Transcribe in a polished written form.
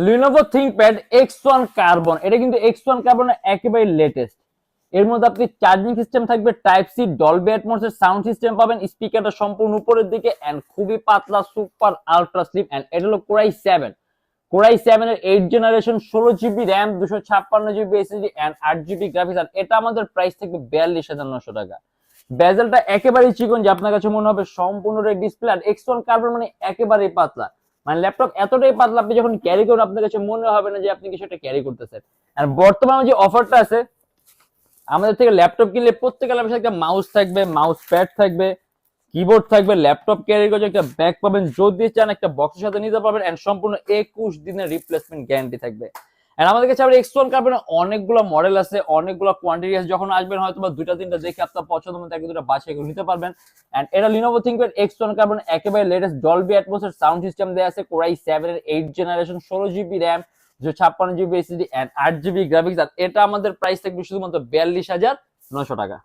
Lenovo ThinkPad X1 carbon, এটা কিন্তু X1 কার্বনের একেবারে লেটেস্ট। এর মধ্যে আপনি চার্জিং সিস্টেম থাকবে টাইপ সি, ডলবি অ্যাটমস এর সাউন্ড সিস্টেম পাবেন, স্পিকারটা সম্পূর্ণ উপরের দিকে এন্ড খুবই পাতলা, সুপার আলট্রা স্লিম। এন্ড এটা হলো কোরাই 7 এর 8 generation, 16 GB RAM, 256 GB SSD and 8 GB graphics. আর এটা আমাদের প্রাইস থাকবে 42,900 টাকা। বেজেলটা একেবারেই চিকন, যে আপনার কাছে মনে হবে সম্পূর্ণ রেড ডিসপ্লে। আর X1 কার্বন মানে একেবারেই পাতলা, মানে ল্যাপটপ এতটাই পাতলা আপনি যখন ক্যারি করুন আপনার কাছে মনে হবে না যে আপনি কিছু একটা ক্যারি করতেছেন। আর বর্তমানে যে অফারটা আছে, আমাদের থেকে ল্যাপটপ কিনলে প্রত্যেকের ল্যাপটপে একটা মাউস থাকবে, মাউস প্যাড থাকবে, কিবোর্ড থাকবে, ল্যাপটপ ক্যারি করে একটা ব্যাগ পাবেন, যদি চান একটা বক্সের সাথে নিতে পারবেন এন্ড সম্পূর্ণ 21 দিনের রিপ্লেসমেন্ট গ্যারান্টি থাকবে। এন্ড আমাদের কাছে আবার X1 কার্বনের অনেকগুলো মডেল আছে, অনেকগুলো কোয়ান্টিটি আছে। যখন আসবেন হয়তো বা দুইটা তিনটা দেখে আপনার পছন্দ মতো একটা দুটো বাছাই করে নিতে পারবেন। এন্ড এটা লিনোভো থিংকপ্যাড X1 কার্বন একেবারে লেটেস্ট ডলবি অ্যাটমস এর সাউন্ড সিস্টেম দেয়া আছে, কোরাই 7 এর 8 generation, 16 GB RAM, 256 GB SSD and 8 GB graphics. আর এটা আমাদের প্রাইস থাকবে শুধুমাত্র 42,900 টাকা।